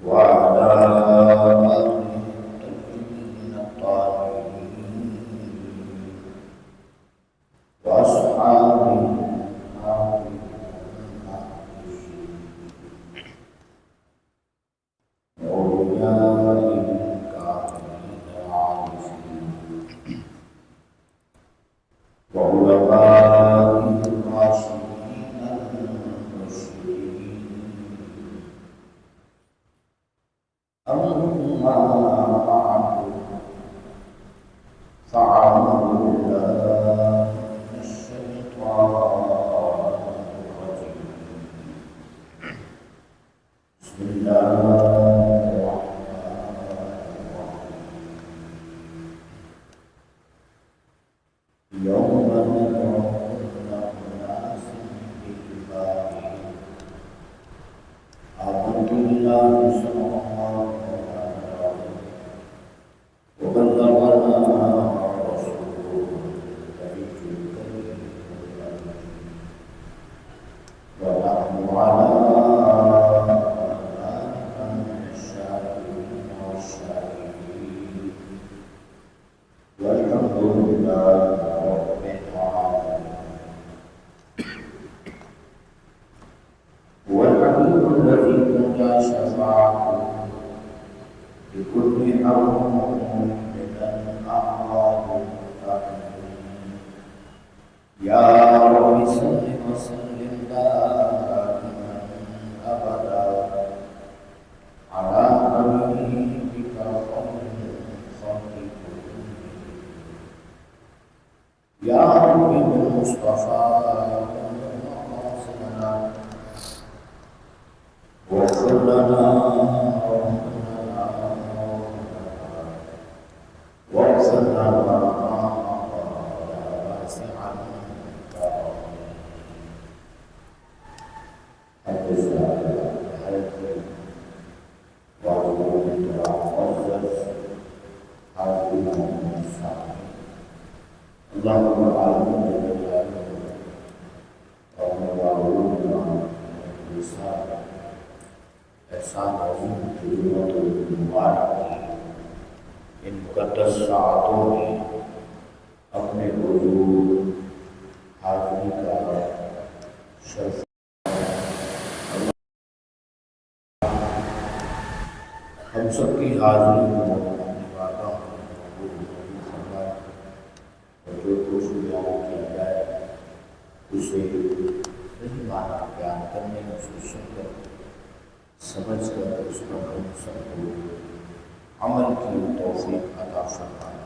وعلى آله الطيبين الطاهرين وأصحابه ہم سب کی حاضری کو نبھاتا ہوں اور جو کچھ بیان کیا جائے اسے صحیح معنی بیان کرنے اس کو سن کر سمجھ کر اس پر ہم سب کو عمل کی توفیق عطا فرمائے۔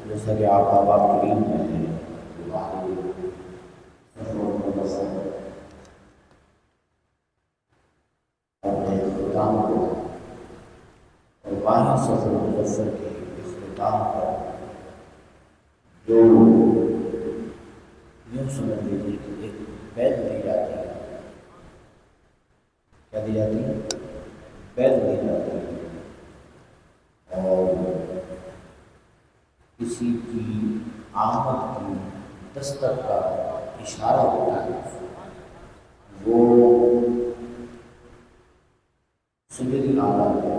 جیسا کہ آپ آباد کریم میں ہیں اپنے اختتام کو اور باہر سفر مظفر کے اختتام پر جو یوں سمجھ لیجیے کہ ایک بیل دی جاتی ہے، کیا دی جاتی ہے؟ بیل دی جاتی ہے، اور کسی کی آمد کی دستک کا اشارہ ہوتا ہے، وہ سیدی اعلیٰ کو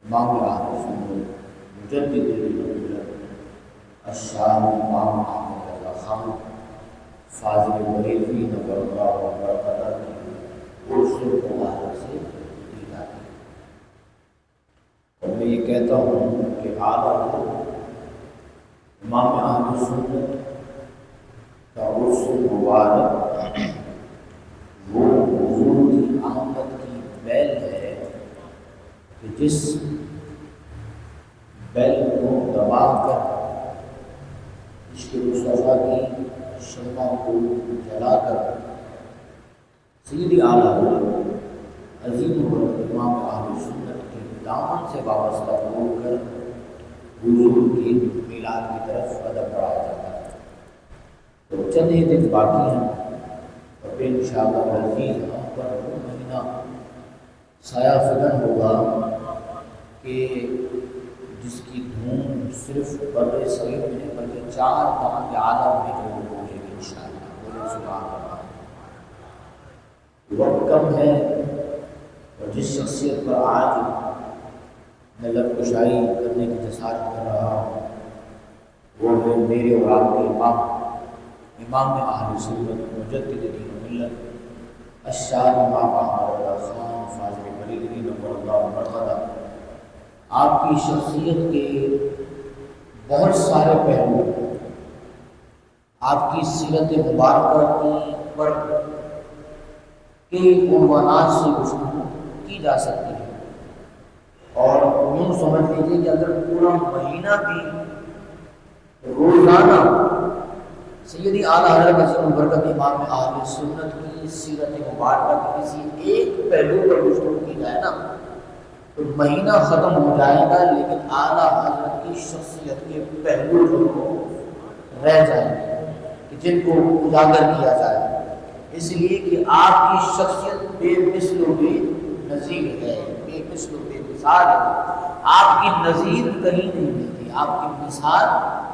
امام اہل سنت مجدد الملت الشام امام احمد رضا خان فاضل بریلوی نور اللہ و برکتہ کی عرص مبارک سے دی جاتی ہے۔ اور میں یہ کہتا ہوں کہ اعلیٰ امام اہل سنت کا عرص مبارک وہ حضور کی آمد کی بیل ہے کہ جس بیل کو دبا کر عشق مصطفیٰ کی شمع کو جلا کر سیدی اعلیٰ عظیم امام اہل سنت کے دامن سے وابستہ ہو کر حضور کی میلاد کی طرف قدم بڑھایا جاتا ہے۔ تو چند ہی دن باقی ہیں اور پھر انشاءاللہ العزیز ہم پر وہ مہینہ سایہ فگن ہوگا کہ جس کی دھوم صرف بر صغیر میں نہیں بلکہ 4 جہان عالم میں جو ہوگی انشاءاللہ۔ بولے سبحان اللہ۔ وقت کم ہے اور جس شخصیت پر آج میں لب کشائی کرنے کی جسارت کر رہا ہوں وہ ہے میرے اور آپ کے امام اہل سنت مجدد دین و ملت الشاہ امام احمد رضا خان فاضل بریلوی نور اللہ مرتضیٰ۔ آپ کی شخصیت کے بہت سارے پہلو آپ کی سیرت مبارکہ کی پر کے عنوانات سے گفتگو کی جا سکتی ہے، اور یوں سمجھ لیجیے کہ اگر پورا مہینہ بھی روزانہ سیدی اعلیٰ حضرت عظیم البرکت امام اہل سنت کی سیرت مبارکہ کے کسی ایک پہلو پر گفتگو کی جائے نا تو مہینہ ختم ہو جائے گا، لیکن اعلیٰ حضرت کی شخصیت کے پہلو جو رہ جائیں گے کہ جن کو اجاگر کیا جائے، اس لیے کہ آپ کی شخصیت بے مثل و بے نظیر ہے، بے مثل و بے مثال ہے۔ آپ کی نظیر کہیں نہیں ملتی، آپ کی مثال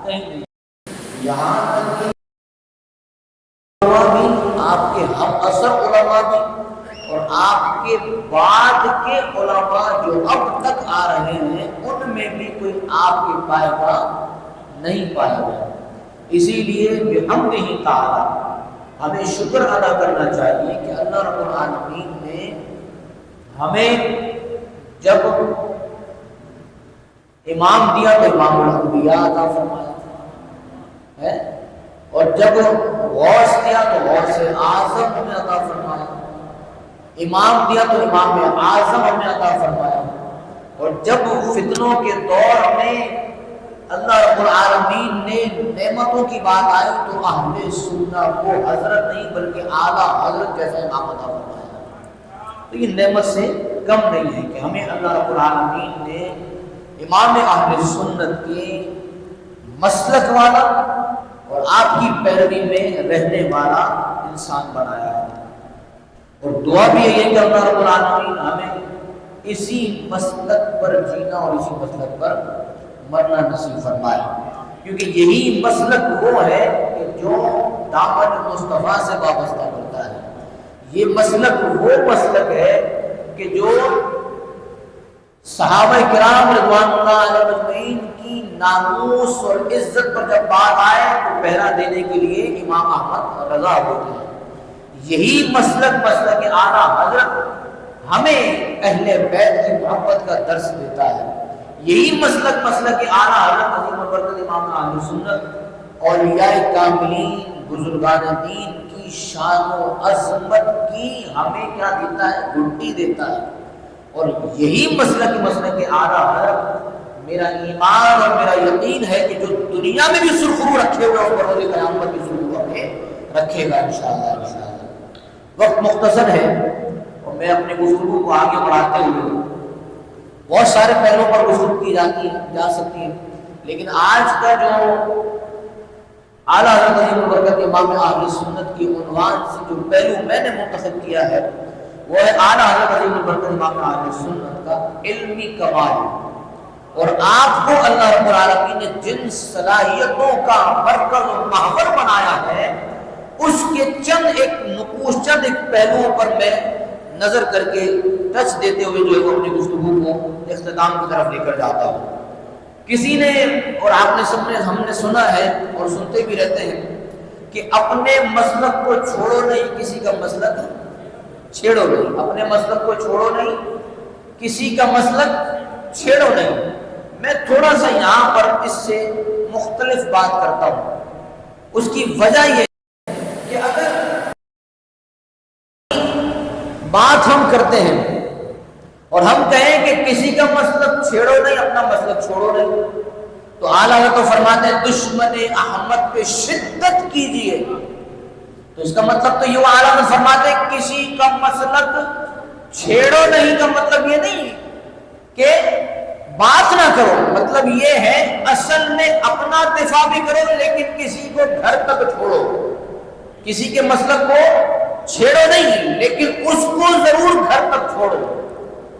کہیں نہیں ملتی۔ یہاں تک کہ علماء بھی، آپ کے ہم عصر علماء بھی اور آپ کے بعد کے علماء جو اب تک آ رہے ہیں ان میں بھی کوئی آپ کے پائے کا نہیں پایا گیا۔ اسی لیے بحمدہ تعالی ہمیں شکر ادا کرنا چاہیے کہ اللہ رب العالمین نے ہمیں جب امام دیا تو امام الانبیاء عطا فرمایا ہے، اور جب غوث دیا تو غوث اعظم ہمیں عطا فرمایا، امام دیا تو امام اعظم ہمیں عطا فرمایا، اور جب فتنوں کے دور میں اللہ رب العالمین نے نعمتوں کی بات آئی تو اہل سنت کو حضرت نہیں بلکہ اعلیٰ حضرت جیسا امام عطا فرمایا۔ تو یہ نعمت سے کم نہیں ہے کہ ہمیں اللہ رب العالمین نے امام اہل سنت کے مسلک والا اور آپ کی پیروی میں رہنے والا انسان بنایا ہے، اور دعا بھی یہ ہے کہ اللہ رب العالمین ہمیں اسی مسلک پر جینا اور اسی مسلک پر مرنا نصیب فرمائے، کیونکہ یہی مسلک وہ ہے کہ جو دامن مصطفیٰ سے وابستہ کرتا ہے۔ یہ مسلک وہ مسلک ہے کہ جو صحابہ کرام رضوان اللہ علیہ اجمعین کی ناموس اور عزت پر جب بات آئے تو پہرا دینے کے لیے امام احمد رضا ہوتے ہیں۔ یہی مسلک اعلیٰ حضرت ہمیں اہل بیت کی محبت کا درس دیتا ہے۔ یہی مسلک اعلیٰ حضرت عظیم البرکت امام اہل سنت اولیاء کاملین بزرگان دین کی شان و عظمت کی ہمیں کیا دیتا ہے؟ گھنٹی دیتا ہے، اور یہی مسلک اعلیٰ حضرت میرا ایمان اور میرا یقین ہے کہ جو دنیا میں بھی سرخرو رکھے ہوئے اور بروز قیامت بھی سرخرو ہمیں رکھے گا انشاءاللہ۔ وقت مختصر ہے اور میں اپنے گفتگو کو آگے بڑھاتے ہوئے بہت سارے پہلوؤں پر گفتگو کی جا سکتی ہے، لیکن آج کا جو اعلیٰ حضرت عظیم البرکت امام اہل سنت کی عنوان سے جو پہلو میں نے منتخب کیا ہے وہ ہے اعلیٰ حضرت عظیم البرکت امام اہل سنت کا علمی کمال، اور آپ کو اللہ رب العالمین نے جن صلاحیتوں کا مرکز و محور بنایا ہے اس کے چند ایک نقوش، چند ایک پہلوؤں پر میں نظر کر کے ٹچ دیتے ہوئے جو ہے وہ اپنی گفتگو کو اختتام کی طرف لے کر جاتا ہوں۔ کسی نے، اور آپ نے ہم نے سنا ہے اور سنتے بھی رہتے ہیں کہ اپنے مسلک کو چھوڑو نہیں، کسی کا مسلک چھیڑو نہیں، اپنے مسلک کو چھوڑو نہیں، کسی کا مسلک چھیڑو نہیں۔ میں تھوڑا سا یہاں پر اس سے مختلف بات کرتا ہوں، اس کی وجہ یہ کہ اگر بات ہم کرتے ہیں اور ہم کہیں کہ کسی کا مسلک چھیڑو نہیں، اپنا مسلک چھوڑو نہیں، تو اعلیٰ تو فرماتے ہیں دشمن احمد پہ شدت کیجیے، تو اس کا مطلب تو یہ اعلیٰ فرماتے ہیں کسی کا مسلک چھیڑو نہیں کا مطلب یہ نہیں کہ بات نہ کرو، مطلب یہ ہے اصل میں اپنا دفاع بھی کرو لیکن کسی کو گھر تک چھوڑو، کسی کے مسلک کو چھیڑو نہیں لیکن اس کو ضرور گھر تک چھوڑو۔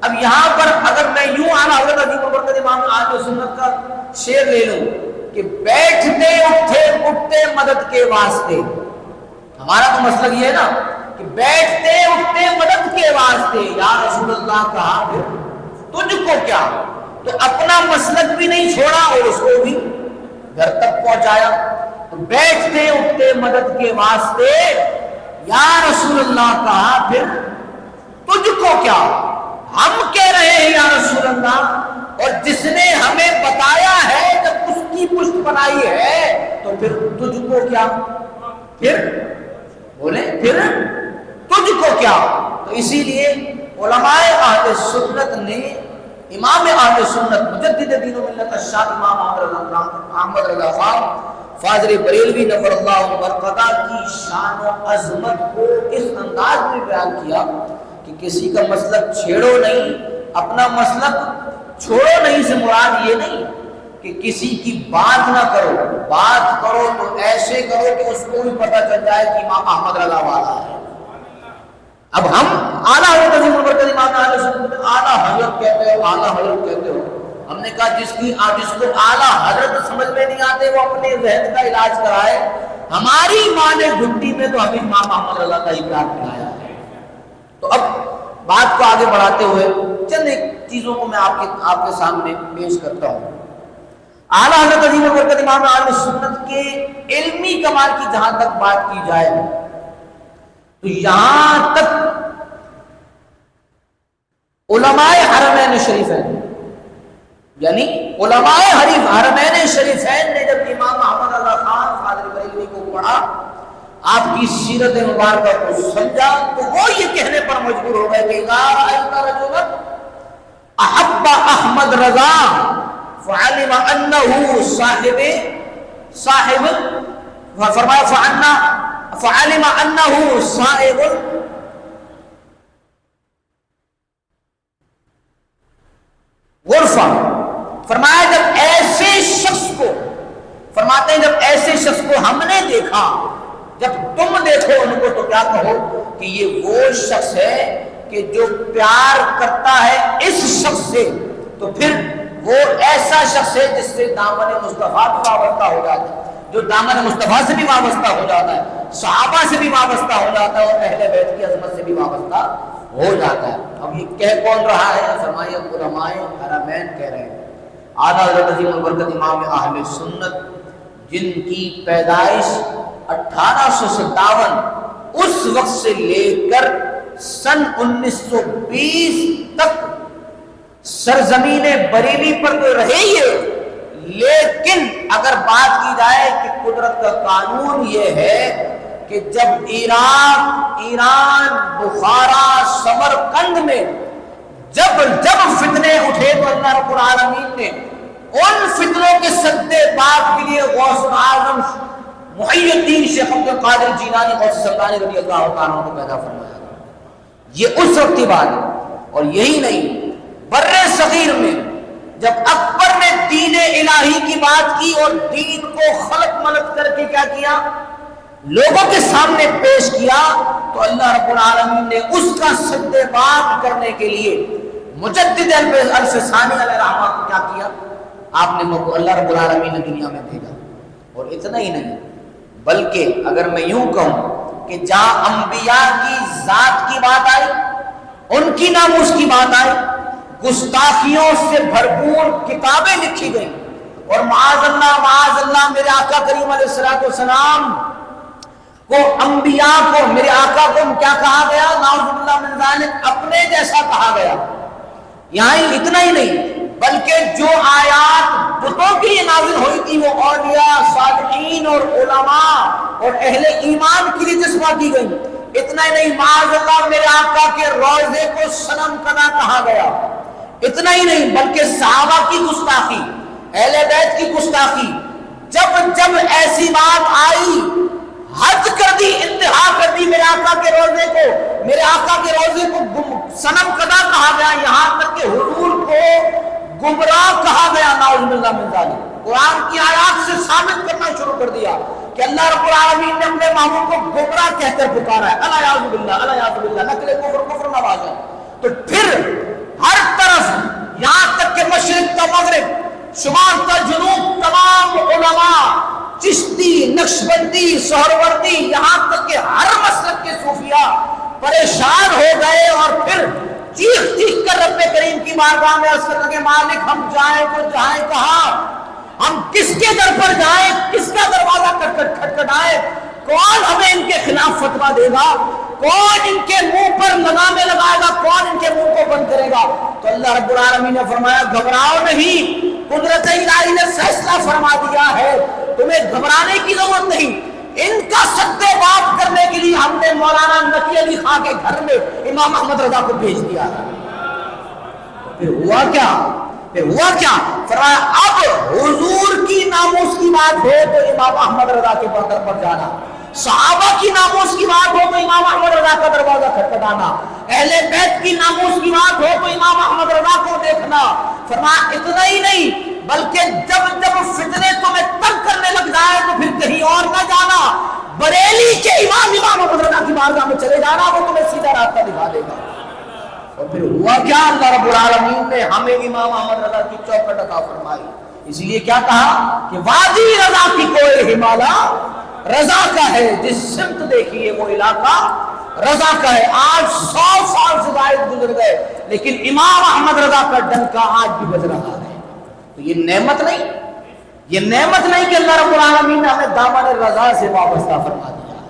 اب یہاں پر اگر میں یوں اعلیٰ حضرت عظیم البرکت امام اہل سنت کا شعر لے لوں کہ بیٹھتے اٹھتے مدد کے واسطے، ہمارا تو مسلک یہ ہے نا کہ بیٹھتے اٹھتے مدد کے واسطے یا رسول اللہ کہا پھر تجھ کو کیا، تو اپنا مسلک بھی نہیں چھوڑا اور اس کو بھی گھر تک پہنچایا۔ تو بیٹھتے اٹھتے مدد کے واسطے یا رسول اللہ کہا پھر تجھ کو کیا، ہم کہہ رہے ہیں یا رسول اللہ، اور جس نے ہمیں بتایا ہے جب اس کی پشت بنائی ہے تو پھر تجھ کو کیا، پھر بولے پھر تجھ کو کیا۔ تو اسی لیے علماء اہل سنت نے امام اہل سنت مجدد دین و ملت الشاہ امام احمد رضا خان فاضل بریلوی نور اللہ برکتہ کی شان و عظمت کو اس انداز میں بیان کیا کہ کسی کا مسلک چھیڑو نہیں، اپنا مسلک چھوڑو نہیں سے مراد یہ نہیں کہ کسی کی بات نہ کرو، بات کرو تو ایسے کرو کہ اس کو بھی پتہ چل جائے کہ امام احمد رضا والا ہے۔ اب ہم اعلیٰ حضرت عظیم البرکت امام اہل سنت اعلیٰ حضرت کہتے ہو، اعلیٰ حضرت کہتے ہو، ہم نے کہا جس کو اعلیٰ حضرت سمجھ میں نہیں آتے وہ اپنے ذہن کا علاج کرائے، ہماری ماں نے گھٹی میں تو ہمیں امام احمد رضا کا ہی پیار پلایا ہے۔ تو اب بات کو آگے بڑھاتے ہوئے چند ایک چیزوں کو میں آپ کے سامنے پیش کرتا ہوں۔ اعلیٰ حضرت عظیم البرکت امام اہل سنت کے علمی کمال کی جہاں تک بات کی جائے تو یہاں تک علماء حرمین شریفین یعنی علماء حرمین شریفین نے جب امام محمد رضا خان فاضل بریلوی کو پڑھا، آپ کی سیرت مبارکہ کو سمجھا تو وہ یہ کہنے پر مجبور ہو گئے کہ اذا رأیت رجلا احب احمد رضا فعلم انه صاحب فرمایا فعلم انه صاحب غرفہ، فرمایا جب ایسے شخص کو، فرماتے ہیں جب ایسے شخص کو ہم نے دیکھا، جب تم دیکھو ان کو تو کیا کہو کہ یہ وہ شخص ہے کہ جو پیار کرتا ہے اس شخص سے، تو پھر وہ ایسا شخص ہے جس سے دامن مصطفیٰ بھی وابستہ ہو جاتا ہے، جو دامن مصطفیٰ سے بھی وابستہ ہو جاتا ہے، صحابہ سے بھی وابستہ ہو جاتا ہے اور اہل بیت کی عظمت سے بھی وابستہ ہو جاتا ہے۔ اب یہ کہہ کون رہا ہے؟ فرمایا علماء حرمین کہہ رہے ہیں۔ اعلیٰ حضرت عظیم البرکت امام اہل سنت جن کی پیدائش 1857 اس وقت سے لے کر سن 1920 تک سرزمین بریلی پر تو رہے ہی ہے، لیکن اگر بات کی جائے کہ قدرت کا قانون یہ ہے کہ جب ایران بخارا سمرقند میں جب فتنے اٹھے تو اللہ رب العالمین نے ان فتنوں کے سدے باب کے لیے غوث اعظم محی الدین شیخ عبد القادر جیلانی غوث سمدانی رضی اللہ تعالیٰ عنہ کو پیدا فرمایا۔ یہ اس وقت کی بات ہے، اور یہی نہیں بر صغیر میں جب اکبر نے دین الہی کی بات کی اور دین کو خلق ملق کر کے کیا کیا، لوگوں کے سامنے پیش کیا، تو اللہ رب العالمین نے اس کا سد باب کرنے کے لیے مجدد الف ثانی علیہ رحمہ کو کیا کیا، آپ نے اللہ رب العالمین نے دنیا میں بھیجا۔ اور اتنا ہی نہیں بلکہ اگر میں یوں کہوں کہ جہاں انبیاء کی ذات کی بات آئی، ان کی ناموس کی بات آئی، گستاخیوں سے بھرپور کتابیں لکھی گئیں، اور معاذ اللہ میرے آقا کریم علیہ الصلوۃ والسلام کو، انبیاء کو، میرے آقا کو کیا کہا گیا؟ نعوذ باللہ من ذالک، اپنے جیسا کہا گیا۔ یہاں اتنا ہی نہیں بلکہ جو آیات بتوں کی نازل ہوئی تھی وہ اولیاء، صالحین اور علماء اور اہل ایمان کے لیے جذبہ کی گئی۔ اتنا ہی نہیں، معاذ اللہ میرے آقا کے روضے کو صنم کنا کہا گیا۔ اتنا ہی نہیں بلکہ صحابہ کی گستاخی، اہل بیت کی گستاخی، جب ایسی بات آئی حد کر دی، انتہا کر دی، میرے آقا کے روضے کو صنم کنا کہا گیا، یہاں تک کہ حضور کو گمراہ کہا گیا، نعوذ باللہ من ذالک۔ قرآن کی آیات سے ثابت کرنا شروع کر دیا کہ اللہ رب العالمین نے اپنے محبوب کو گمراہ کہہ کر پکارا ہے، الیاذ باللہ الیاذ باللہ، نقل کفر نواز ہے۔ تو پھر ہر طرف یہاں تک کہ مشرق کا مغرب، شمال کا جنوب، تمام علماء چشتی، نقشبندی، سہروردی، یہاں تک کہ ہر مسلک کے صوفیاء پریشان ہو گئے اور پھر چیخ چیخ کر رب کریم کی بارگاہ میں عرض کرنے لگے مالک ہم جائیں تو جائیں کہاں، ہم کس کے در پر جائیں، کس کا دروازہ کھٹکھٹائیں، کون ہمیں ان کے خلاف فتویٰ دے گا، کون ان کے منہ پر لگامیں لگائے گا، کون ان کے منہ کو بند کرے گا؟ تو اللہ رب العالمین نے فرمایا گھبراؤ نہیں، قدرت الہی نے فیصلہ فرما دیا ہے، تمہیں گھبرانے کی ضرورت نہیں۔ ان کا سد و باب کرنے کے لیے ہم نے مولانا نقی علی خان کے گھر میں امام احمد رضا کو بھیج دیا۔ پھر ہوا کیا؟ فرمایا اب حضور کی ناموس کی بات ہو تو امام احمد رضا کے در پر جانا، صحابہ کی ناموس کی بات ہو تو امام احمد رضا کا دروازہ کھٹکھٹانا، اہل بیت کی ناموس کی بات ہو تو امام احمد رضا کو دیکھنا۔ فرمایا اتنا ہی نہیں بلکہ جب فتنے تمہیں تنگ کرنے لگ جائے تو پھر کہیں اور نہ جانا، بریلی کے امام احمد رضا کی بارگاہ میں چلے جانا، وہ تمہیں سیدھا راستہ دکھا دے گا۔ اور پھر ہوا کیا؟ اللہ رب العالمین نے ہمیں امام احمد رضا کی چوکھٹ عطا فرمائی۔ اسی لیے کیا کہا کہ وادی رضا کی کوئی ہمالا رضا کا ہے، جس سمت دیکھیے وہ علاقہ رضا کا ہے۔ آج 100 سال سے زائد گزر گئے لیکن امام احمد رضا کا ڈنکا آج بھی بج رہا ہے۔ تو یہ نعمت نہیں کہ اللہ رب العالمین نے ہمیں دامن رضا سے وابستہ فرما دیا ہے۔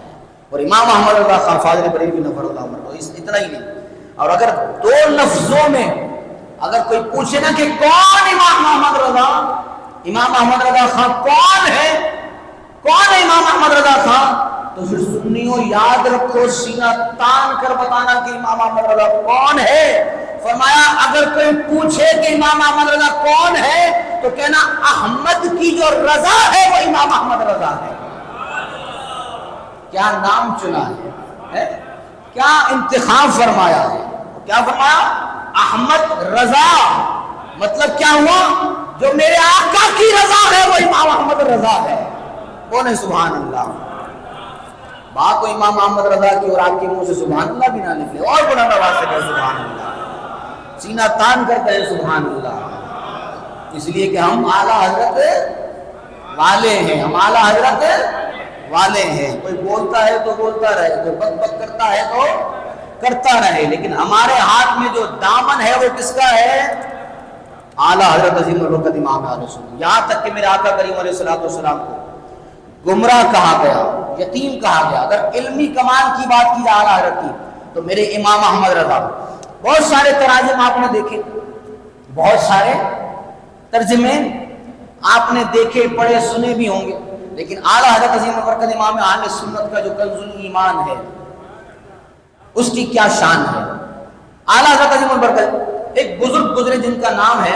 اور امام احمد رضا خان فاضل بریلوی نفر اللہ عمر، اتنا ہی نہیں۔ اور اگر دو لفظوں میں اگر کوئی پوچھے نا کہ کون امام احمد رضا خان کون ہے امام احمد رضا خان، تو پھر سنیوں یاد رکھو، سینہ تان کر بتانا کہ امام احمد رضا کون ہے۔ فرمایا اگر کوئی پوچھے کہ امام احمد رضا کون ہے تو کہنا احمد کی جو رضا ہے وہ امام احمد رضا ہے۔ کیا نام چنا ہے، کیا انتخاب فرمایا ہے، کیا فرمایا؟ احمد رضا، مطلب کیا ہوا؟ جو میرے آقا کی رضا ہے وہ امام احمد رضا ہے۔ کون ہے؟ سبحان اللہ۔ بات کو امام احمد رضا کی اور آپ کے منہ سے سبحان اللہ بھی نہ نکلے اور بلند آواز سے کہے سبحان اللہ، سینہ تان کر کہے سبحان اللہ۔ اس لیے کہ ہم اعلیٰ حضرت والے ہیں، ہم اعلیٰ حضرت والے ہیں۔ کوئی بولتا ہے تو بولتا رہے، کوئی بک بک کرتا ہے تو کرتا رہے، لیکن ہمارے ہاتھ میں جو دامن ہے وہ کس کا ہے؟ اعلیٰ حضرت عظیم البرکت امام اہل سنت۔ یہاں تک کہ میرے آقا کریم علیہ السلام کو گمراہ کہا گیا، یتیم کہا گیا۔ اگر علمی کمال کی بات کی جائے اعلیٰ حضرت کی تو میرے امام احمد رضا، بہت سارے تراجم آپ نے دیکھے، بہت سارے ترجمے آپ نے دیکھے، پڑھے، سنے بھی ہوں گے، لیکن اعلیٰ حضرت عظیم البرکت امام اہل سنت کا جو کنز الایمان ہے اس کی کیا شان ہے۔ اعلیٰ حضرت عظیم البرکت ایک بزرگ گزرے جن کا نام ہے